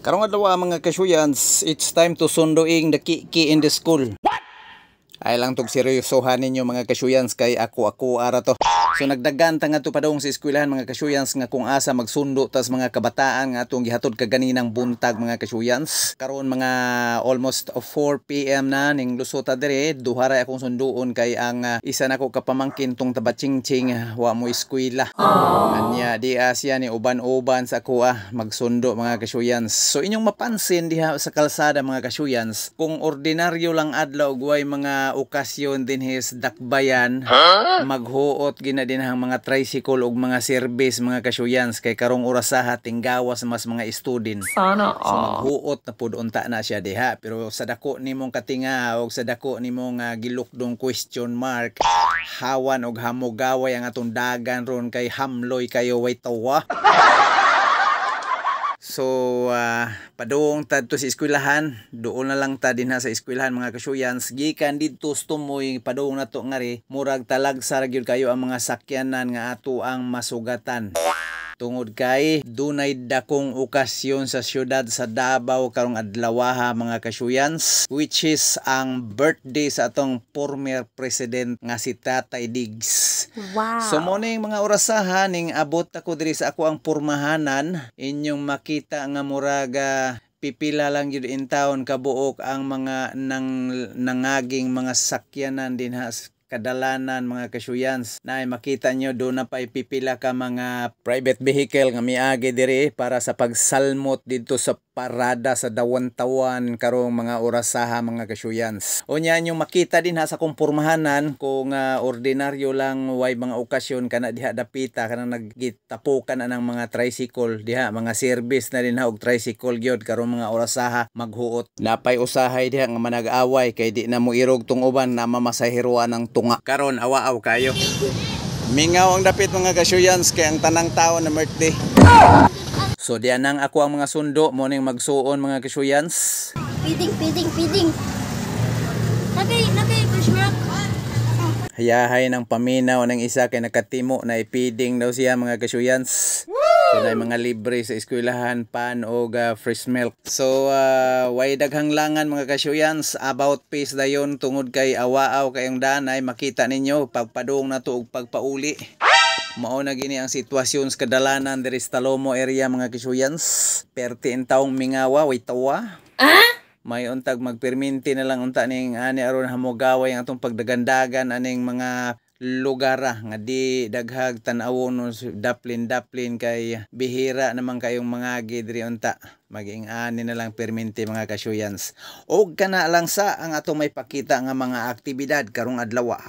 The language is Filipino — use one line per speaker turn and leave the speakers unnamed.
Karong adlaw mga kasuyans, it's time to sunduing the kiki in the school. Ay lang tog seryosohan ninyo mga kasuyans kay ako ara to. So nagdagan ta nga to padong sa eskwelahan mga kasuyans nga kung asa magsundo tas mga kabataan nga atong gihatod kaganinang buntag mga kasuyans. Karon mga almost 4 PM na ning lusota dire duha ra akong sunduon kay ang isa nako kapamangkin tong tabatsingching wa mo eskwela. Anya di asya ni uban-uban sa ako magsundo mga kasuyans. So inyong mapansin diha sa kalsada mga kasuyans kung ordinaryo lang adlaw ug way mga okasyon din his dakbayan maghuot gina dinhang mga tricycle ug mga service mga kasuyans kay karong orasaha tinggawas mas mga students.
Sana
so maghuot na pud unta na siya diha pero sa dako nimong katinga ug sa dako nimong gilukdong question mark hawan og hamogaway ang atong dagan ron kay hamloy kayo way tawa. So, padung tad to sa eskwelahan, doon na lang ta din sa eskwelahan mga kasuyans. Gikan dito tumoy padung na to ngari, murag talagsa ra gyud kayo ang mga sakyanan nga ato ang masugatan. Tungod kay dunay dakong okasyon sa syudad sa Davao karong adlaw mga kasuyans, which is ang birthday sa atong former president nga si Tatay Diggs.
wow.
So mo ning mga orasahan ning abot ako diri sa ako ang pormahanan, inyong makita nga muraga pipila lang yun in town kabuok ang mga nangaging mga sakyanan din ha kadalanan mga kasuyans na makita nyo doon na pa ipipila ka mga private vehicle nga miagi diri para sa pagsalmot dito sa parada sa dawan-tawan karong mga orasaha mga kasuyans. Unya nyo makita din ha sa kumpurmahanan kung ordinaryo lang way mga okasyon kana diha dapita kana nagitapukan na ng mga tricycle diha mga service na din ha og tricycle gyud karong mga orasaha maghuot. Napay usahay diha nga manag-away kay di na mo irog tong uban na mamasahiruan ng tunga. Karon awaaw kayo. Mingaw ang dapit mga kasuyans kay ang tanang tao na birthday. So diyan nang ako ang mga sundo mo ning magsuon mga kasuyans.
Piding. Nagay Chris Rock.
Hayahay ng paminaw ng isa kay nakatimo na ipiding daw siya mga kasuyans. So na mga libre sa eskwelahan pan o fresh milk. So way daghang langan mga kasuyans about pace dayon tungod kay awaaw kayong danay makita ninyo pagpadung na to og pagpauli. Mao na gini ang sitwasyon sa kadalanan diri sa Talomo area mga kasuyans. Perti en taong mingawa way tawa. May untag magperminti na lang unta ning ani aron hamogaway ang atong pagdagandagan aning mga lugar nga di daghag tan-awon daplin kay bihira naman kayong mga diri unta maging ani na lang perminti mga kasuyans og kana lang sa ang atong may pakita nga mga aktibidad karong adlaw